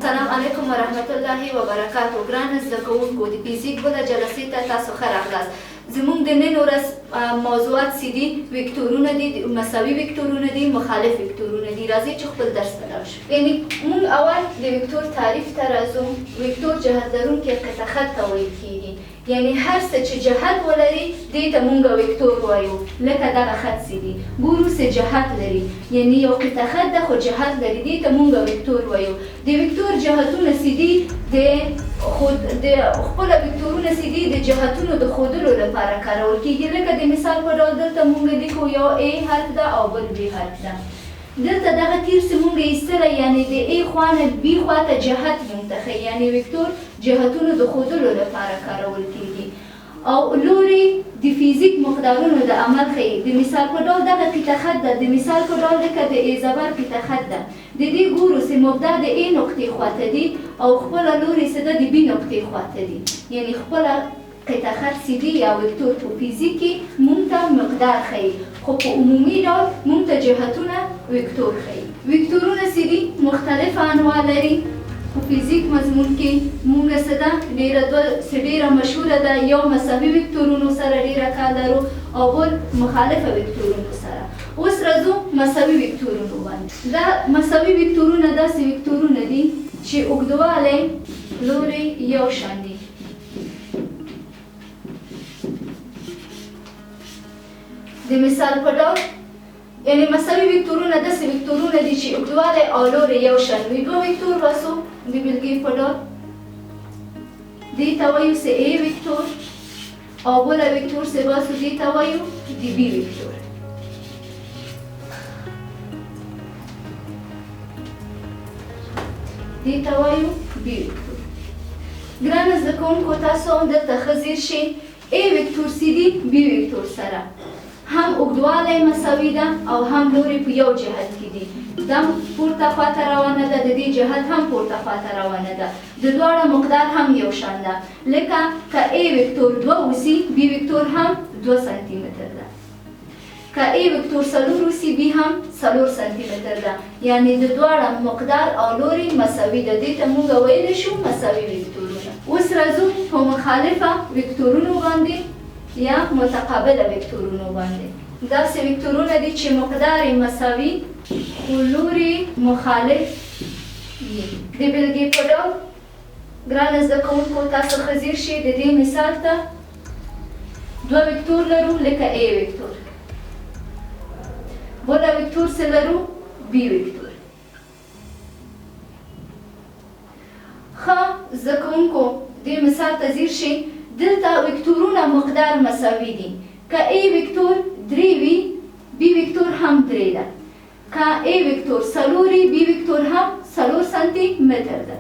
السلام علیکم ورحمت الله وبرکاتو. ګران زده کوونکو د فزیک بله جلسې ته تاسو ښه راغلاست. زموږ د نن ورځ موضوعات څه دي؟ وکتورونه دي، مساوي وکتورونه دي، مخالف وکتورونه دي. راځئ چې خپل درس ته لاړ شو. یعنې موږ اول د وکتور تعریف ته راځو. وکتور جهت لرونکی قطع خط ته ویل کېږي. یعنی هر څه چې جهت ولري دې ته موږ وکتور وایو. لکه دغه خط څه دي، ګورو څه جهت لري، یعنی یو قطع خط ده خو جهت لري، دې ته موږ وکتور وایو. د وکتور جهتونه څه دي؟ د خپل وکتورونه څه دي؟ د جهتونو د ښودلو لپاره کارول کېږي. لکه د مثال په ډول دلته موږ لیکو یو A حرف ده او بل B حرف ده. دلته دغه تیر چې موږ ایستلی، یعنې د A خوا نه B خوا ته جهت منتخب، یعنې وکتور جهتونو د ښودلو لپاره کارول کېږي. او لوري د فزیک مقدارونو د عمل ښیي. د مثال په ډول دغه قطع خط ده، د مثال په ډول لکه د A زبر قطع خط ده. د دې ګورو چې مبدا د A نقطې خواته دي او خپله لوري چې ده د B نقطې خواته دي. یعنې خپله قطع خط څه دي یا وکتور په فزیک کې موږ ته مقدار ښیي، خو په عمومي ډول موږ ته جهتونه وکتور ښیي. وکتورونه څه دي؟ مختلف انواع لري. په فزیک مضمون کې موږ څه ده ډېره مشهوره ده، یو مساوي وکتورونو سره ډېره کار لرو او بل مخالفه وکتورونو سره. اوس راځو مساوي وکتورونو باندې. دا مساوي وکتورونه داسې وکتورونه دي چې اوږدوالی لوري یو شان دي. د مثال په ډول یعنې مساوي وکتورونه داسې وکتورونه دي چې اوږدوالی او لوري یو شان وي. دوه وکتور باسو د بېلګې په ډول، دې ته وایو چې A وکتور او بله وکتور چې باسو دې ته وایو د B وکتور. دې ته وایو B وکتور. ګرانو زده کوونکو تاسو هم دلته ښه ځیر شئ. A وکتور څه دي؟ B وکتور سره هم اوږدوالی مساوي ده او هم لوري په یو جهت کې دي. دا پورته خواته روانه ده، د دې جهت هم پورته خواته روانه ده. د دواړه مقدار هم یو شان ده. لکه که A وکتور 2 اوسي، B وکتور هم 2 سانتي متر ده. که A وکتور 4 اوسي، B هم 4 سانتي متر ده. یعنې د دواړه مقدار او لوري مساوي ده. دې ته موږ ویلی شو مساوي وکتورونه. اوس راځو په مخالفه وکتورونو باندې یا متقابله وکتورونو باندې. داسې وکتورونه دي چې مقدار یې مساوي خو لوري مخالف وي. د بېلګې په ډول ګرانه زده کوونکو تاسو ښه ځیر شئ. د دې مثال ته دوه وکتور لرو لکه A وکتور، بله وکتور څه لرو؟ B وکتور. ښه زده کوونکو دې مثال ته ځیر شئ. دلته وکتورونه مقدار مساوي دي. که A وکتور 3 وي، B وکتور هم 3 ده. که A وکتور 4 وي، B وکتور هم 4 سانتي متر ده.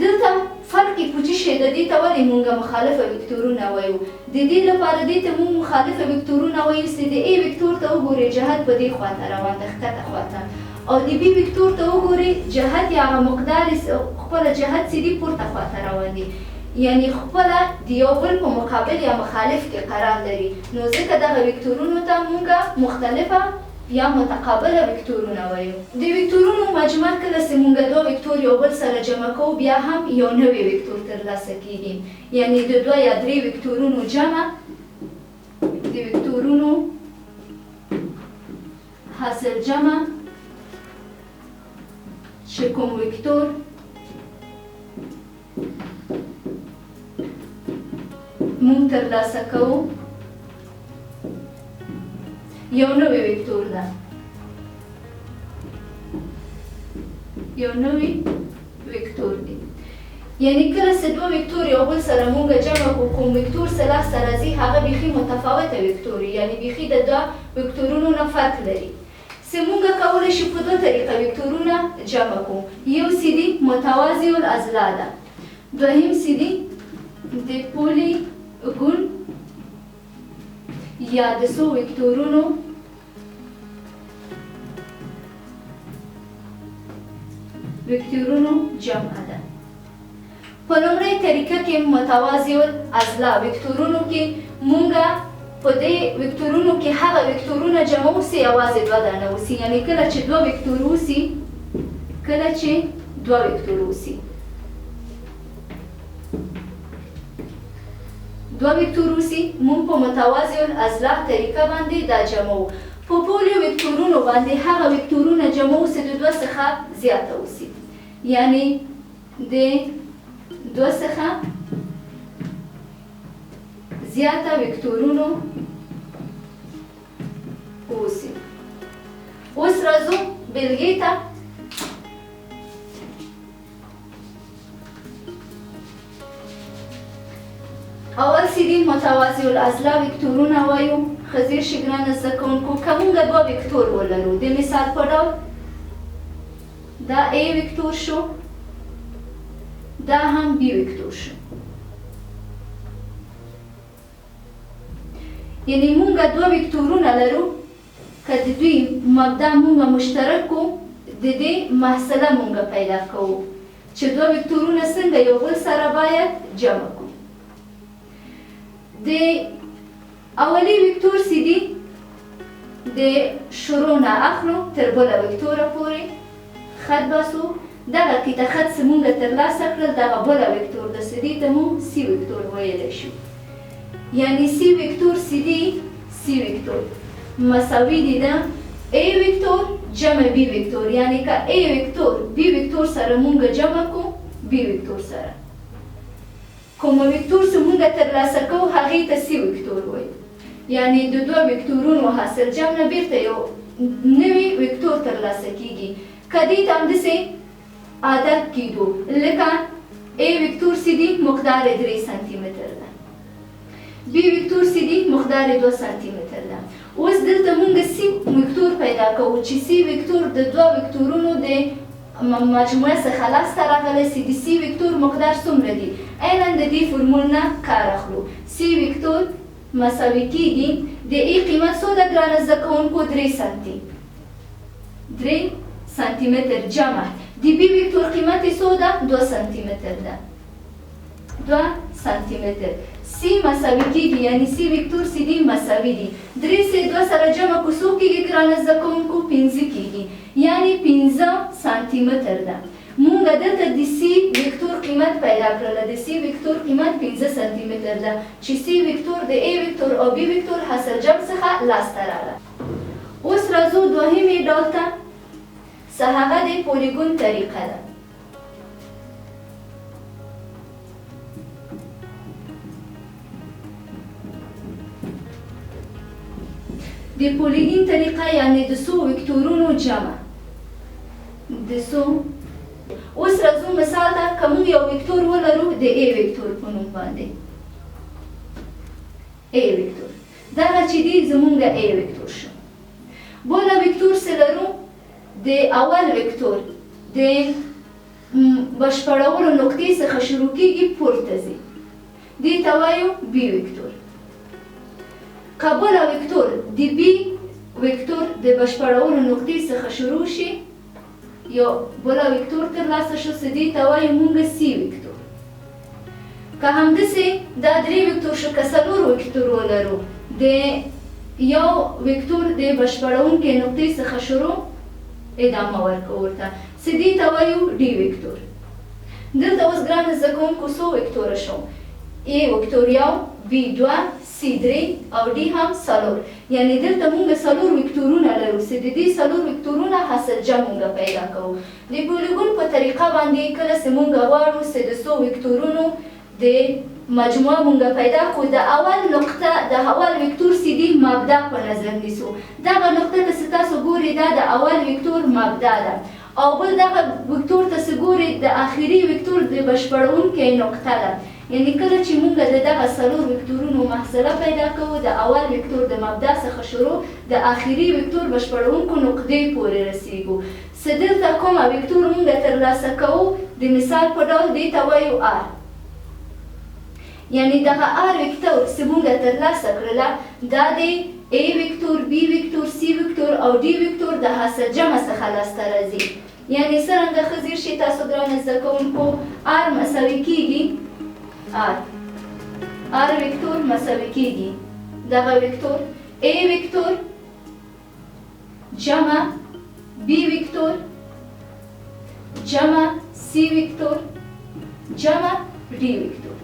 دلته فرق یې په څه شی ده؟ دې ته ولې موږ مخالفه وکتورونه وایو؟ د دې لپاره دې ته موږ مخالفه وکتورونه وایو چې د A وکتور ته وګورئ جهت په دې خواته روان ده، ښکته خواته، او د B وکتور ته وګورئ جهت یا هغه مقدار خپله جهت چې دي پورته خواته روان دي. یعنی خپله د یو بل په مقابل یا مخالف کې قرار لري. نو ځکه دغه وکتورونو ته موږ مختلفه یا متقابله وکتورونه وایو. د وکتورونو مجموع کله چې موږ دوه وکتور یو بل سره جمع کوو بیا هم یو نوی وکتور ترلاسه کېږي. یعنی د دوه یا درې وکتورونو جمع د وکتورونو حاصل جمع چې کوم وکتور مونږ ترلاسه کوو یو نوی وکتور ده. یو نوی وکتور دی. یعنی کله چې دوه وکتور یو بل سره مونږ جمع کړو، کوم وکتور چې لاسته راځي هغه بیخي متفاوته وکتور وي، یعنی بیخي د دوه وکتورونو نه فرق لري. چې مونږ کولی شو په دوه طریقه وکتورونه جمع کړو. یو چې دي متوازی الاضلاع ده، دوهم چې دي د پولي ګون یا د څو وکتورونو جمع ده. په لومړۍ طریقه کې متوازی الاضلاع وکتورونو کې مونږه په دې وکتورونو کې هغه وکتورونه جمع اوسي یوازې دوه دانه اوسي. یعنې کله چې دوه وکتور اوسي، کله چې دوه وکتور اوسي. دوه وکتور اوسي مونږ په متوازی الاضلاع طریقه باندې دا جمعو. په ټولو وکتورونو باندې هغه وکتورونه جمعو چې د دوه څخه زیاته اوسي، یعنی د دوه څخه زیاته وکتورونو اوسي. اوس راځو بیلګې ته. اول سیدی متوازی الاضلاع وکتورونه وایو. خزیر شګرانه زده کوونکو که موږ دوه وکتور ولرو، د مثال په ډول دا A وکتور شو، دا هم B وکتور شو. یعنی موږ دوه وکتورونه لرو، که د دوی مبدا موږ مشترک کو، د دې محصله موږ پیدا کوو چې دوه وکتورونه څنګه یو بل سره باید جمع کو. د اولی وکتور سیدی د شروع نه اخلو تر بله وکتوره پورې خط باسو. دغه قطعه خط چې موږ ترلاسه کړل، دغه بله وکتور د سیدی ته موږ سی وکتور ویلی شو. یعنی سی وکتور سیدی سی وکتور مساوي دي د A وکتور جمع B وکتور. یعنی که A وکتور B وکتور سره موږ جمع کو، B وکتور سره کوم وکتور چې موږ ترلاسه کوو هغې ته سی وکتور وایي. یعنی د دوه وکتورونو حاصل جمع نه بیرته یو نوی وکتور ترلاسه کیږي. که دې ته همداسې عادت کیدو، لکه A وکتور سیدی مقدار 3 سانتی متر ده، B وکتور سیدی مقدار 2 سانتی متر ده. اوس دلته موږ سی وکتور پیدا کوو چې سی وکتور د دوه وکتورونو د مجموعه څخه لاسته راغلی سي. د سی وکتور مقدار څومره دی؟ عیناً د دې فرمول نه کار اخلو. سی وکتور مساوي کیږي د ای قیمت څو ده ګرانه زده کوونکو؟ 3 سانتي، 3 سانتي متر جمع د بي وکتور قیمت یې څو ده؟ 2 سانتي متر ده، 2 سانتي متر. سی مساوي کیږي، یعنی سی وکتور سیدی مساوي دي. 3 سه 2 سره جمع کو څو کیږي ګرانه زده کوونکو؟ 15 کیږي، یعنی 15 سانتي متر ده. موږ دلته د سی وکتور قیمت پیدا کړله. د سی وکتور قیمت 15 سانتي متر ده چې سی وکتور د A وکتور او B وکتور حاصل جمع څخه لاسته راغله. اوس راځو دوهمې ډول ته، چې هغه د پولیګون طریقه ده. د پولیګون طریقه یعنی د څو وکتورونو جمع. د څو اوس راځو مثال ته. که موږ یو وکتور ولرو د A وکتور په نوم باندې، A وکتور دغه چې دی زموږ A وکتور شو. بله وکتور چې لرو د اول وکتور د بشپړولو نقطې څخه شروع کیږي پورته ځي، دې ته وایو B وکتور. که بله وکتور د B وکتور د بشپړولو نقطې څخه شروع شي، یو بله وکتور ترلاسه شو چې دې ته وایو موږ سی وکتور. که همداسې دا 3 وکتور شو، که 4 وکتور ولرو د یو وکتور د بشپړونکې نقطې څخه شروع ادامه ورکوو ورته، چې دې ته وایو ډي وکتور. دلته اوس ګرانه زده کوونکو څو وکتوره شو؟ A وکتور 1، B 2، C 3 او D هم 4. یعنی دلته موږ 4 وکتورونه لرو چې د دې 4 وکتورونه حاصل جمع موږ پیدا کوو. د پولیګون په طریقه باندې کله چې موږ غواړو چې د څو وکتورونو د مجموعه موږ پیدا کړو، د اول نقطه د اول وکتور سیدی مبدا په نظر نیسو. دغه نقطه ته چې تاسو ګورئ دا د اول وکتور مبدا ده، او بل دغه وکتور ته چې ګورئ د آخري وکتور د بشپړونکې نقطه ده. یعنی کله چې موږ د دغه 4 وکتورونو محصله پیدا کوو، د اول وکتور د مبدا څخه شروع د آخري وکتور بشپړونکو نقطې پورې رسیږو. چې دلته کومه وکتور موږ ترلاسه کوو، د مثال په ډول دې ته وایو R. یعنی دغه R وکتور چې موږ ترلاسه کړله دا د A وکتور، B وکتور، C وکتور او D وکتور د حاصل جمع څخه لاسته راځي. یعنی څرنګه ښه ځیر شي تاسو ګرانو زده کوونکو، R مساوي کیږي R وکتور مساوي کیږي دغه وکتور A وکتور جمع B وکتور جمع C سی وکتور جمع ډي وکتور.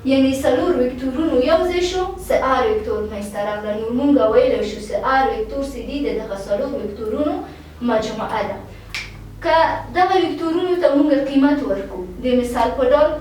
یعنی څلور وکتورونو یو ځای شو څه آر وکتور منځته راغله. نو موږ ویلی شو چې آر وکتور چې دي د دغه څلور وکتورونو مجموعه ده. که دغه وکتورونو ته موږ قیمت ورکړو د مثال په ډول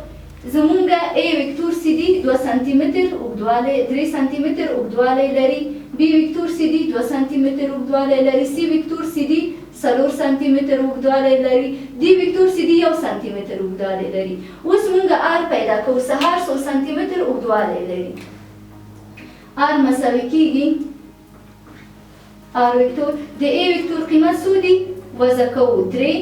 زمونږ ای وکتور چې دي 2 سانتي متر اوږدوالی 3 سانتي متر اوږدوالی لري. بي وکتور چې دي 2 سانتي متر اوږدوالی لري. سی وکتور چې دي 4 سانتي متر اوږدوالی لري. ډي وکتور چې دي 1 سانتي متر اوږدوالی لري. اوس موږ آر پیدا کوو چې هر 100 سانتي متر اوږدوالی لري. آر مساوي کیږي آر وکتور د ای وکتور قیمت څو دي وضع کوو 3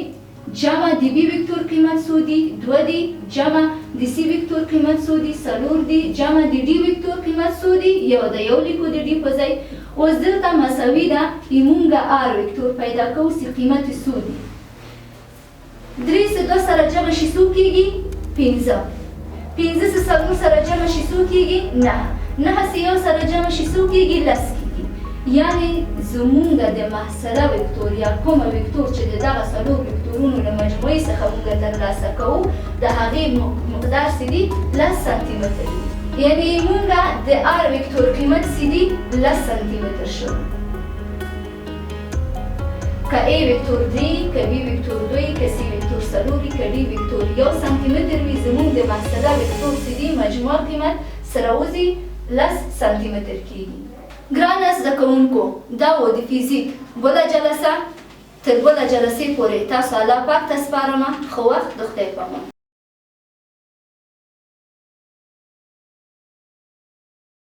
جمع د بي وکتور قیمت څو دي 2 دي جمع د سی وکتور قیمت څو دي 4 دي جمع د ډي وکتور قیمت څو دي یو د یو لیکو د ډي په ځای. اوس دلته مساوي ده موږ آر وکتور پیدا کوو چې قیمت یې څو دي. 3 چې 2 سره جمع شي څو کیږي 15. 15 چې 4 سره جمع شي څو کیږي 9. 9 چې 1 سره جمع شي څو کیږي 10 کیږي. یعنی زمونږ د محصله وکتور یا کومه وکتور چې د دغه څلور وکتورونو له مجموعې څخه موږ ترلاسه کوو د هغې مقدار چې دي 10 سانتي متر دي. یعنی موږ د آر وکتور قیمت چې دي 10 سانتي متر شو. که ای وکتور 3 که بي وکتور 2 که سی وکتور 4 که ډي وکتور 1 سانتي متر وي زموږ د محصله وکتور چې دي مجموع قیمت سره وځي 10 سانتي متر کیږي. ګرانه زده کوونکو دا و د فیزیک بله جلسه. تر بله جلسې پورې تاسو الله پاک ته سپارم. ښه وخت د خدای په امان.